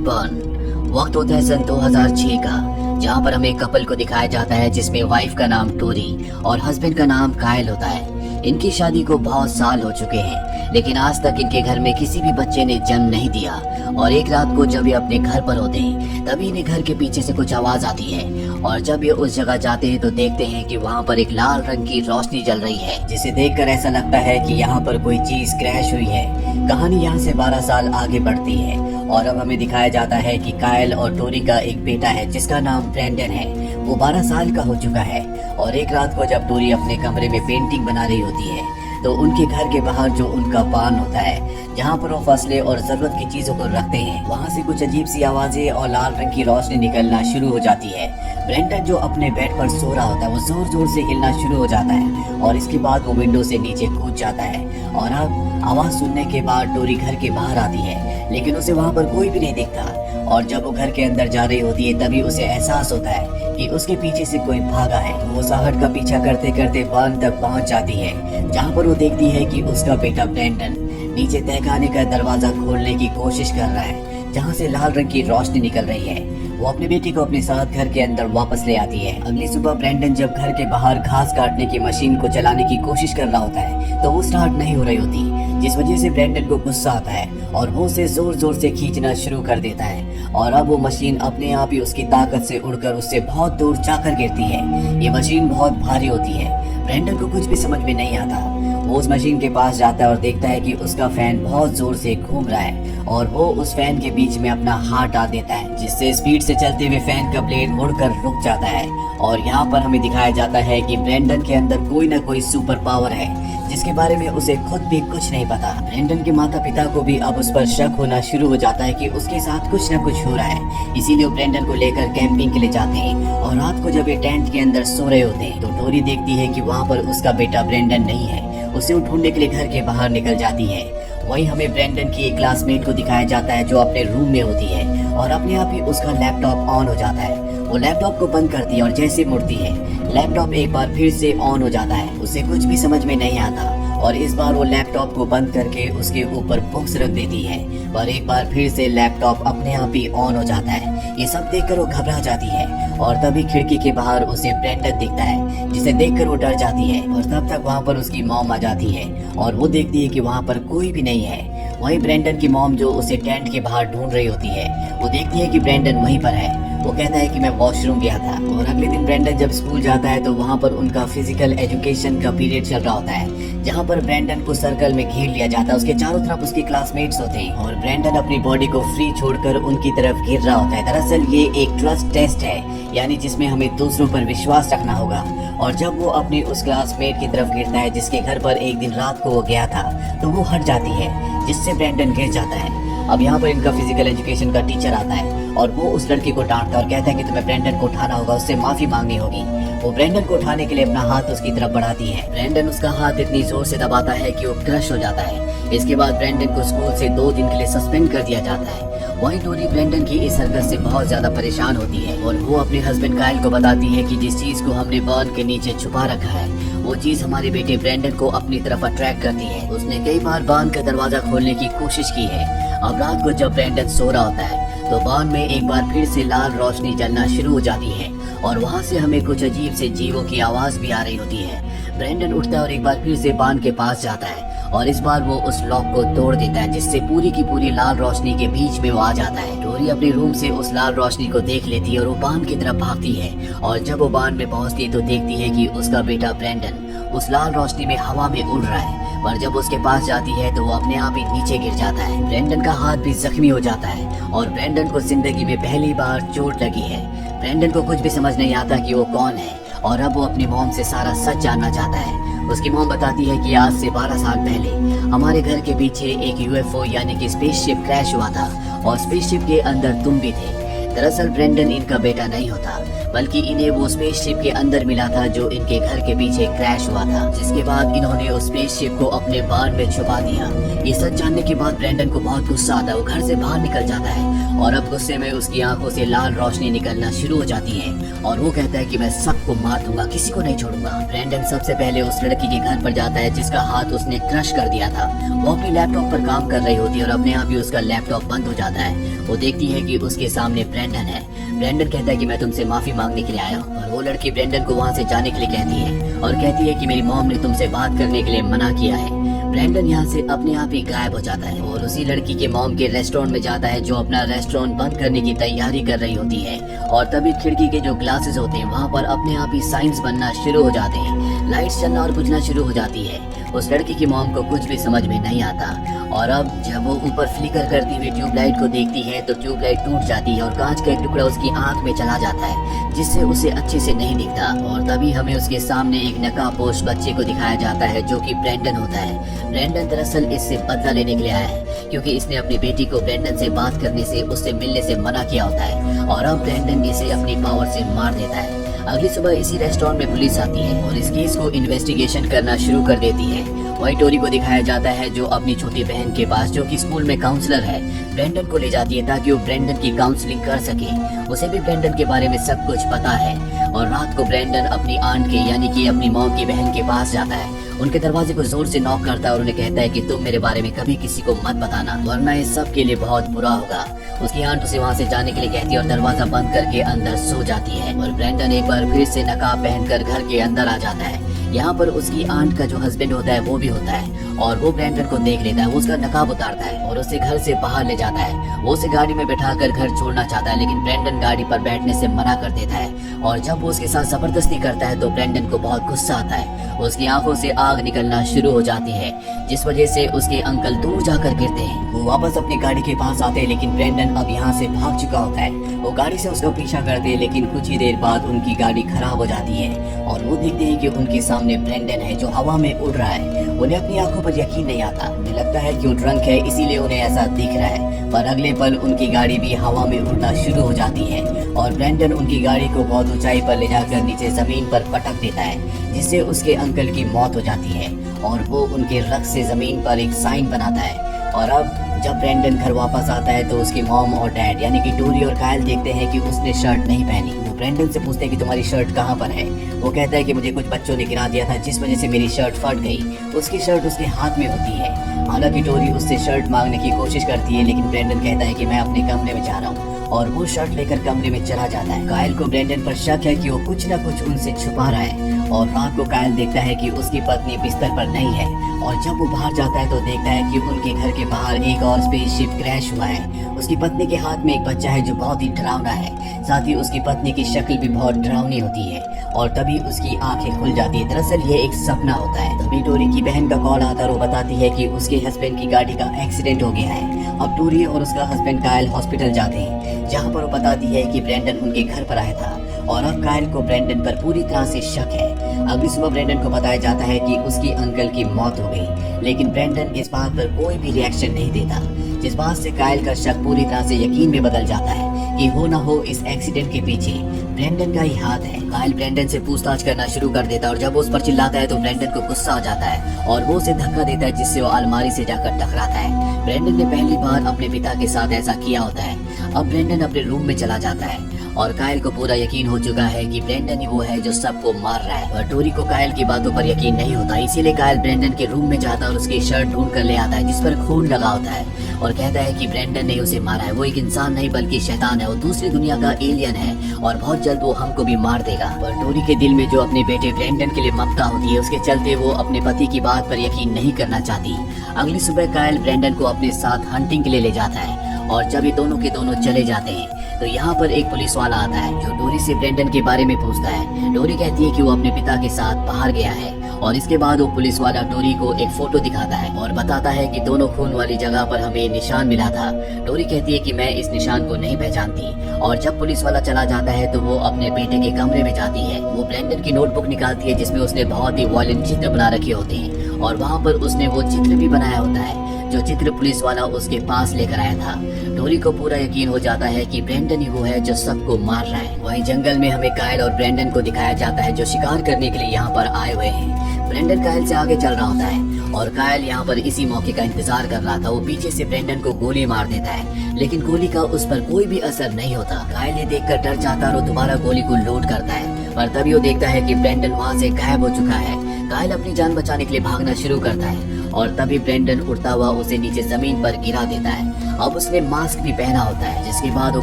Burn. वक्त होता है सन 2006 का, जहाँ पर हमें कपल को दिखाया जाता है जिसमें वाइफ का नाम टोरी और हस्बैंड का नाम कायल होता है। इनकी शादी को बहुत साल हो चुके हैं, लेकिन आज तक इनके घर में किसी भी बच्चे ने जन्म नहीं दिया। और एक रात को जब ये अपने घर पर होते हैं, तभी इन्हें घर के पीछे से कुछ आवाज आती है। और जब ये उस जगह जाते हैं तो देखते हैं कि वहाँ पर एक लाल रंग की रोशनी जल रही है, जिसे देखकर ऐसा लगता है कि यहाँ पर कोई चीज क्रैश हुई है। कहानी यहाँ से 12 साल आगे बढ़ती है और अब हमें दिखाया जाता है कि कायल और टोरी का एक बेटा है जिसका नाम ब्रेंडन है। वो 12 साल का हो चुका है और एक रात को जब टोरी अपने कमरे में पेंटिंग बना रही होती है तो उनके घर के बाहर जो उनका बान होता है, जहाँ पर वो फसलें और जरूरत की चीजों को रखते हैं, वहाँ से कुछ अजीब सी आवाजें और लाल रंग की रोशनी निकलना शुरू हो जाती है। ब्रेंडन जो अपने बेड पर सो रहा होता है वो जोर जोर से हिलना शुरू हो जाता है और इसके बाद वो विंडो से नीचे कूद जाता है। और अब आवाज सुनने के बाद टोरी घर के बाहर आती है, लेकिन उसे वहाँ पर कोई भी नहीं दिखता। और जब वो घर के अंदर जा रही होती है तभी उसे एहसास होता है कि उसके पीछे से कोई भागा है। वो साहट का पीछा करते करते बांध तक पहुंच जाती है, जहां पर वो देखती है कि उसका बेटा ब्रेंडन नीचे तहखाने का दरवाजा खोलने की कोशिश कर रहा है, जहां से लाल रंग की रोशनी निकल रही है। वो अपने बेटे को अपने साथ घर के अंदर वापस ले आती है। अगली सुबह ब्रेंडन जब घर के बाहर घास काटने की मशीन को चलाने की कोशिश कर रहा होता है तो वो स्टार्ट नहीं हो रही होती, जिस वजह से ब्रेंडन को गुस्सा आता है और वो उसे जोर जोर से खींचना शुरू कर देता है। और अब वो मशीन अपने आप ही उसकी ताकत से उड़कर उससे बहुत दूर जाकर गिरती है। ये मशीन बहुत भारी होती है। ब्रेंडन को कुछ भी समझ में नहीं आता। वो उस मशीन के पास जाता है और देखता है कि उसका फैन बहुत जोर से घूम रहा है और वो उस फैन के बीच में अपना हाथ डाल देता है, जिससे स्पीड से चलते हुए फैन का ब्लेड मुड़कर रुक जाता है। और यहाँ पर हमें दिखाया जाता है कि ब्रेंडन के अंदर कोई ना कोई सुपर पावर है जिसके बारे में उसे खुद भी कुछ नहीं पता। ब्रेंडन के माता पिता को भी अब उस पर शक होना शुरू हो जाता है कि उसके साथ कुछ न कुछ हो रहा है, इसीलिए वो ब्रेंडन को लेकर कैंपिंग के लिए जाते हैं। और रात को जब ये टेंट के अंदर सो रहे होते हैं तो टोरी देखती है कि वहाँ पर उसका बेटा ब्रेंडन नहीं है। उसे ढूंढने के लिए घर के बाहर निकल जाती है। वहीं हमें ब्रेंडन की एक क्लासमेट को दिखाया जाता है जो अपने रूम में होती है और अपने आप ही उसका लैपटॉप ऑन हो जाता है। वो लैपटॉप को बंद करती है और जैसे मुड़ती है लैपटॉप एक बार फिर से ऑन हो जाता है। उसे कुछ भी समझ में नहीं आता और इस बार वो लैपटॉप को बंद करके उसके ऊपर बुक्स रख देती है और एक बार फिर से लैपटॉप अपने आप ही ऑन हो जाता है। ये सब देखकर वो घबरा जाती है और तभी खिड़की के बाहर उसे ब्रेंडन दिखता है, जिसे देखकर वो डर जाती है। और तब तक वहाँ पर उसकी मॉम आ जाती है और वो देखती है कि वहाँ पर कोई भी नहीं है। वहीं ब्रेंडन की मॉम जो उसे टेंट के बाहर ढूंढ रही होती है वो देखती है कि ब्रेंडन वहीं पर है। वो कहता है कि मैं वॉशरूम गया था। और अगले दिन ब्रेंडन जब स्कूल जाता है तो वहाँ पर उनका फिजिकल एजुकेशन का पीरियड चल रहा होता है, जहाँ पर ब्रेंडन को सर्कल में घेर लिया जाता है। उसके चारों तरफ उसके क्लासमेट्स होते हैं और ब्रेंडन अपनी बॉडी को फ्री छोड़कर उनकी तरफ गिर रहा होता है। दरअसल ये एक ट्रस्ट टेस्ट है, यानी जिसमें हमें दूसरों पर विश्वास रखना होगा। और जब वो अपने उस क्लासमेट की तरफ गिरता है जिसके घर पर एक दिन रात को वो गया था, तो वो हट जाती है, जिससे ब्रेंडन गिर जाता है। अब यहाँ पर इनका फिजिकल एजुकेशन का टीचर आता है और वो उस लड़की को डांटता है और कहता है कि तुम्हें ब्रेंडन को उठाना होगा, उससे माफी मांगनी होगी। वो ब्रेंडन को उठाने के लिए अपना हाथ उसकी तरफ बढ़ाती है। ब्रेंडन उसका हाथ इतनी जोर से दबाता है कि वो क्रश हो जाता है। इसके बाद ब्रेंडन को स्कूल से 2 दिन के लिए सस्पेंड कर दिया जाता है। वहीं टोरी ब्रेंडन की इस हरकत से बहुत ज्यादा परेशान होती है और वो अपने हस्बैंड कायल को बताती है कि जिस चीज को हमने बर्न के नीचे छुपा रखा है वो चीज हमारे बेटे ब्रेंडन को अपनी तरफ अट्रैक्ट करती है। उसने कई बार बान का दरवाजा खोलने की कोशिश की है। अब रात को जब ब्रेंडन सो रहा होता है तो बान में एक बार फिर से लाल रोशनी जलना शुरू हो जाती है और वहाँ से हमें कुछ अजीब से जीवों की आवाज भी आ रही होती है। ब्रेंडन उठता है और एक बार फिर से बान के पास जाता है और इस बार वो उस लॉक को तोड़ देता है, जिससे पूरी की पूरी लाल रोशनी के बीच में वो आ जाता है। टोरी अपने रूम से उस लाल रोशनी को देख लेती है और वो बान की तरफ भागती है और जब वो बान में पहुंचती है तो देखती है कि उसका बेटा ब्रेंडन उस लाल रोशनी में हवा में उड़ रहा है। पर जब उसके पास जाती है तो वो अपने आप ही नीचे गिर जाता है। ब्रेंडन का हाथ भी जख्मी हो जाता है और ब्रेंडन को जिंदगी में पहली बार चोट लगी है। ब्रेंडन को कुछ भी समझ नहीं आता कि वो कौन है और अब वो अपनी मॉम से सारा सच जानना चाहता है। उसकी मॉम बताती है कि आज से 12 साल पहले हमारे घर के पीछे एक यूएफओ यानी कि स्पेसशिप क्रैश हुआ था और स्पेसशिप के अंदर तुम भी थे। दरअसल ब्रेंडन इनका बेटा नहीं होता, बल्कि इन्हें वो स्पेसशिप के अंदर मिला था जो इनके घर के पीछे क्रैश हुआ था, जिसके बाद इन्होंने उस स्पेसशिप को अपने बार्न में छुपा दिया। ये सच जानने के बाद ब्रेंडन को बहुत गुस्सा आता है। वो घर से बाहर निकल जाता है और अब गुस्से में उसकी आंखों से लाल रोशनी निकलना शुरू हो जाती है और वो कहता है कि मैं सबको मार दूंगा, किसी को नहीं छोड़ूंगा। ब्रेंडन सबसे पहले उस लड़की के घर पर जाता है जिसका हाथ उसने क्रश कर दिया था। वो अपने लैपटॉप पर काम कर रही होती है और अपने आप ही उसका लैपटॉप बंद हो जाता है। वो देखती है कि उसके सामने ब्रेंडन है। ब्रेंडन कहता है कि मैं तुमसे माफी मांगने के लिए आया हूँ और वो लड़की ब्रेंडन को वहाँ से जाने के लिए कहती है और कहती है कि मेरी मॉम ने तुमसे बात करने के लिए मना किया है। ब्रेंडन यहाँ से अपने आप ही गायब हो जाता है और उसी लड़की के मॉम के रेस्टोरेंट में जाता है जो अपना रेस्टोरेंट बंद करने की तैयारी कर रही होती है और तभी खिड़की के जो ग्लासेस होते हैं वहाँ पर अपने आप ही साइंस बनना शुरू हो जाते हैं, लाइट्स चलना और बुझना शुरू हो जाती है। उस लड़की की मॉम को कुछ भी समझ में नहीं आता और अब जब वो ऊपर फ्लिकर करती हुई ट्यूबलाइट को देखती है तो ट्यूबलाइट टूट जाती है और कांच का एक टुकड़ा उसकी आंख में चला जाता है जिससे उसे अच्छे से नहीं दिखता। और तभी हमें उसके सामने एक नकाबपोश बच्चे को दिखाया जाता है जो कि ब्रेंडन होता है। ब्रेंडन दरअसल इससे बदला लेने के लिए आया है क्योंकि इसने अपनी बेटी को ब्रेंडन से बात करने से, उससे मिलने से मना किया होता है और अब ब्रेंडन इसे अपनी पावर से मार देता है। अगली सुबह इसी रेस्टोरेंट में पुलिस आती है और इस केस को इन्वेस्टिगेशन करना शुरू कर देती है। वही टोरी को दिखाया जाता है जो अपनी छोटी बहन के पास, जो कि स्कूल में काउंसलर है, ब्रेंडन को ले जाती है ताकि वो ब्रेंडन की काउंसलिंग कर सके। उसे भी ब्रेंडन के बारे में सब कुछ पता है और रात को ब्रेंडन अपनी आंट के यानी कि अपनी मॉम की बहन के पास जाता है। उनके दरवाजे को जोर से नॉक करता है और उन्हें कहता है कि तुम मेरे बारे में कभी किसी को मत बताना वरना इस सब के लिए बहुत बुरा होगा। उसकी आंट उसे वहाँ से जाने के लिए कहती है और दरवाजा बंद करके अंदर सो जाती है और ब्रेंडन एक बार फिर से नकाब पहनकर घर के अंदर आ जाता है। यहाँ पर उसकी आंट का जो हस्बैंड होता है वो भी होता है और वो ब्रेंडन को देख लेता है। वो उसका नकाब उतारता है और उसे घर से बाहर ले जाता है। वो उसे गाड़ी में बैठाकर घर छोड़ना चाहता है लेकिन ब्रेंडन गाड़ी पर बैठने से मना कर देता है और जब वो उसके साथ जबरदस्ती करता है तो ब्रेंडन को बहुत गुस्सा आता है। उसकी आंखों से आग निकलना शुरू हो जाती है जिस वजह से उसके अंकल दूर जाकर गिरते हैं। वो वापस अपनी गाड़ी के पास आते हैं लेकिन ब्रेंडन अब यहाँ से भाग चुका होता है। वो गाड़ी से उसका पीछा करते हैं लेकिन कुछ ही देर बाद उनकी गाड़ी खराब हो जाती है और वो देखते हैं कि उनके सामने ब्रेंडन है जो हवा में उड़ रहा है। उन्हें अपनी आंखों पर यकीन नहीं आता। उन्हें लगता है कि वो ड्रंक है इसीलिए उन्हें ऐसा दिख रहा है, पर अगले पल उनकी गाड़ी भी हवा में उड़ना शुरू हो जाती है और ब्रेंडन उनकी गाड़ी को बहुत ऊंचाई पर ले जाकर नीचे जमीन पर पटक देता है जिससे उसके अंकल की मौत हो जाती है और वो उनके रक्त से जमीन पर एक साइन बनाता है। और अब जब ब्रेंडन घर वापस आता है तो उसकी मॉम और डैड यानी कि टोरी और कायल देखते हैं कि उसने शर्ट नहीं पहनी। वो ब्रेंडन से पूछते हैं कि तुम्हारी शर्ट कहाँ पर है। वो कहता है कि मुझे कुछ बच्चों ने गिरा दिया था जिस वजह से मेरी शर्ट फट गई। उसकी शर्ट उसके हाथ में होती है। हालांकि टोरी उससे शर्ट मांगने की कोशिश करती है लेकिन ब्रेंडन कहता है कि मैं अपने कमरे में जा रहा हूँ और वो शर्ट लेकर कमरे में चला जाता है। कायल को ब्रेंडन पर शक है कि वो कुछ न कुछ उनसे छुपा रहा है और रात को कायल देखता है कि उसकी पत्नी बिस्तर पर नहीं है और जब वो बाहर जाता है तो देखता है कि उनके घर के बाहर एक और स्पेसशिप क्रैश हुआ है। उसकी पत्नी के हाथ में एक बच्चा है जो बहुत ही डरावना है, साथ ही उसकी पत्नी की शक्ल भी बहुत डरावनी होती है और तभी उसकी आंखें खुल जाती है। दरअसल ये एक सपना होता है। तभी टोरी की बहन का कॉल आता है और वो बताती है कि उसके हस्बैंड की गाड़ी का एक्सीडेंट हो गया है। अब टोरी और उसका हस्बैंड कायल हॉस्पिटल जाते हैं जहाँ पर वो बताती है कि ब्रेंडन उनके घर पर आया था और अब कायल को ब्रेंडन पर पूरी तरह से शक है। अगली सुबह ब्रेंडन को बताया जाता है कि उसकी अंकल की मौत हो गई लेकिन ब्रेंडन इस बात पर कोई भी रिएक्शन नहीं देता, जिस बात से कायल का शक पूरी तरह से यकीन में बदल जाता है कि हो ना हो इस एक्सीडेंट के पीछे ब्रेंडन का ही हाथ है। कायल ब्रेंडन से पूछताछ करना शुरू कर देता है और जब वो उस पर चिल्लाता है तो ब्रेंडन को गुस्सा आ जाता है और वो उसे धक्का देता है जिससे वो अलमारी से जाकर टकराता है। ब्रेंडन ने पहली बार अपने पिता के साथ ऐसा किया होता है। अब ब्रेंडन अपने रूम में चला जाता है और कायल को पूरा यकीन हो चुका है कि ब्रेंडन ही वो है जो सबको मार रहा है और टोरी को कायल की बातों पर यकीन नहीं होता। इसीलिए कायल ब्रेंडन के रूम में जाता है और उसकी शर्ट ढूंढ कर ले आता है जिस पर खून लगा होता है और कहता है कि ब्रेंडन ने उसे मारा है। वो एक इंसान नहीं बल्कि शैतान है, वो दूसरी दुनिया का एलियन है और बहुत जल्द वो हमको भी मार देगा। पर टोरी के दिल में जो अपने बेटे ब्रेंडन के लिए ममता होती है उसके चलते वो अपने पति की बात पर यकीन नहीं करना चाहती। अगली सुबह कायल ब्रेंडन को अपने साथ हंटिंग के लिए ले जाता है और जब ये दोनों के दोनों चले जाते हैं तो यहाँ पर एक पुलिस वाला आता है जो डोरी से ब्रेंडन के बारे में पूछता है। डोरी कहती है कि वो अपने पिता के साथ बाहर गया है और इसके बाद वो पुलिस वाला डोरी को एक फोटो दिखाता है और बताता है कि दोनों खून वाली जगह पर हमें निशान मिला था। डोरी कहती है कि मैं इस निशान को नहीं पहचानती और जब पुलिस वाला चला जाता है तो वो अपने बेटे के कमरे में जाती है। वो ब्रेंडन की नोटबुक निकालती है जिसमें उसने बहुत ही वायलेंट चित्र बना रखे होते हैं और वहाँ पर उसने वो चित्र भी बनाया होता है जो चित्र पुलिस वाला उसके पास लेकर आया था। टोरी को पूरा यकीन हो जाता है कि ब्रेंडन ही वो है जो सबको मार रहा है। वहीं जंगल में हमें कायल और ब्रेंडन को दिखाया जाता है जो शिकार करने के लिए यहाँ पर आए हुए हैं। ब्रेंडन कायल से आगे चल रहा होता है और कायल यहाँ पर इसी मौके का इंतजार कर रहा था। वो पीछे से ब्रेंडन को गोली मार देता है, लेकिन गोली का उस पर कोई भी असर नहीं होता। कायल ये देखकर डर जाता है और दोबारा गोली को लोड करता है, पर तभी वो देखता है कि ब्रेंडन वहाँ से गायब हो चुका है। कायल अपनी जान बचाने के लिए भागना शुरू करता है और तभी ब्रेंडन उड़ता हुआ उसे नीचे जमीन पर गिरा देता है। अब उसने मास्क भी पहना होता है, जिसके बाद वो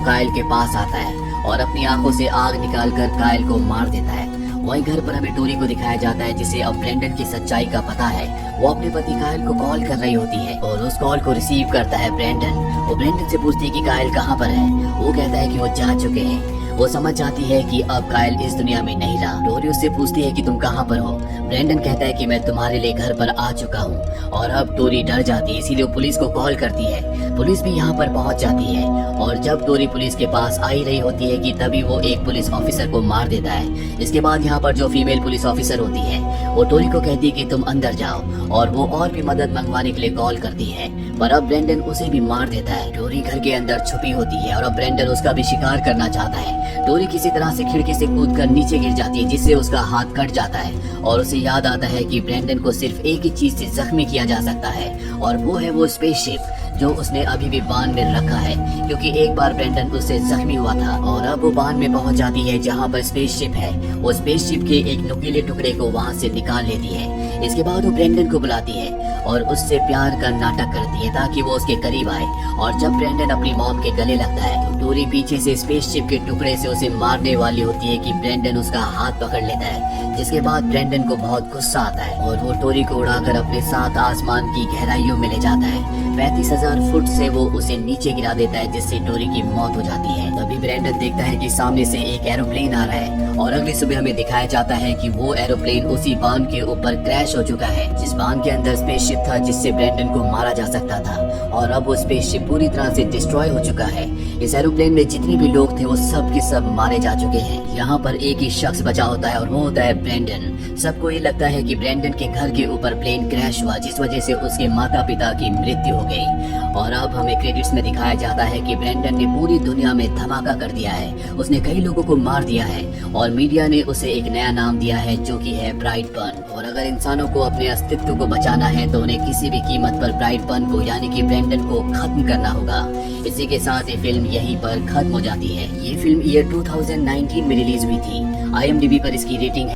कायल के पास आता है और अपनी आंखों से आग निकालकर कायल को मार देता है। वहीं घर पर हमें टोरी को दिखाया जाता है जिसे अब ब्रेंडन की सच्चाई का पता है। वो अपने पति कायल को कॉल कर रही होती है और उस कॉल को रिसीव करता है ब्रेंडन। वो ब्रेंडन से पूछती है कि कायल कहाँ पर है। वो कहता है कि वो जा चुके हैं। वो समझ जाती है कि अब कायल इस दुनिया में नहीं रहा। टोरी उससे पूछती है कि तुम कहाँ पर हो। ब्रेंडन कहता है कि मैं तुम्हारे लिए घर पर आ चुका हूँ। और अब टोरी डर जाती है, इसीलिए वो पुलिस को कॉल करती है। पुलिस भी यहाँ पर पहुँच जाती है और जब टोरी पुलिस के पास आ ही रही होती है कि तभी वो एक पुलिस ऑफिसर को मार देता है। इसके बाद यहाँ पर जो फीमेल पुलिस ऑफिसर होती है वो टोरी को कहती है कि तुम अंदर जाओ और वो और भी मदद मंगवाने के लिए कॉल करती है, पर अब ब्रेंडन उसे भी मार देता है। टोरी घर के अंदर छुपी होती है और अब ब्रेंडन उसका भी शिकार करना चाहता है। टोरी किसी तरह से खिड़की से कूदकर नीचे गिर जाती है, जिससे उसका हाथ कट जाता है और उसे याद आता है कि ब्रेंडन को सिर्फ एक ही चीज से जख्मी किया जा सकता है और वो है वो स्पेसशिप जो उसने अभी भी बांध में रखा है, क्योंकि एक बार ब्रेंडन उससे जख्मी हुआ था। और अब वो बांध में पहुंच जाती है जहां पर स्पेसशिप है। वो स्पेसशिप के एक नुकीले टुकड़े को वहां से निकाल लेती है। इसके बाद वो ब्रेंडन को बुलाती है और उससे प्यार का नाटक करती है ताकि वो उसके करीब आए। और जब ब्रेंडन अपनी मॉम के गले लगता है तो टोरी पीछे से स्पेसशिप के टुकड़े से उसे मारने वाली होती है कि ब्रेंडन उसका हाथ पकड़ लेता है, जिसके बाद ब्रेंडन को बहुत गुस्सा आता है और वो टोरी को उड़ाकर अपने साथ आसमान की गहराइयों में ले जाता है। 35,000 फुट से वो उसे नीचे गिरा देता है, जिससे टोरी की मौत हो जाती है। तभी ब्रेंडन देखता है कि सामने से एक एरोप्लेन आ रहा है और अगली सुबह हमें दिखाया जाता है कि वो एरोप्लेन उसी बांध के ऊपर क्रैश हो चुका है, जिस बांध के अंदर स्पेसशिप था जिससे ब्रेंडन को मारा जा सकता था। और अब वो स्पेसशिप पूरी तरह से डिस्ट्रॉय हो चुका है। इस एरोप्लेन में जितने भी लोग थे वो सब के सब मारे जा चुके हैं। यहाँ पर एक ही शख्स बचा होता है और वो होता है ब्रेंडन। सबको ये लगता है कि ब्रेंडन के घर के ऊपर प्लेन क्रैश हुआ, जिस वजह से उसके माता पिता की मृत्यु हो गई। और अब हमें क्रेडिट्स में दिखाया जाता है कि ब्रेंडन ने पूरी दुनिया में धमाका कर दिया है। उसने कई लोगों को मार दिया है और मीडिया ने उसे एक नया नाम दिया है जो कि है ब्राइटबर्न। और अगर इंसानों को अपने अस्तित्व को बचाना है तो उन्हें किसी भी कीमत पर ब्राइटबर्न को यानी कि ब्रेंडन को खत्म करना होगा। इसी के साथ ये फिल्म यहीं पर खत्म हो जाती है। ये फिल्म ईयर 2019 में रिलीज हुई थी। IMDb पर इसकी रेटिंग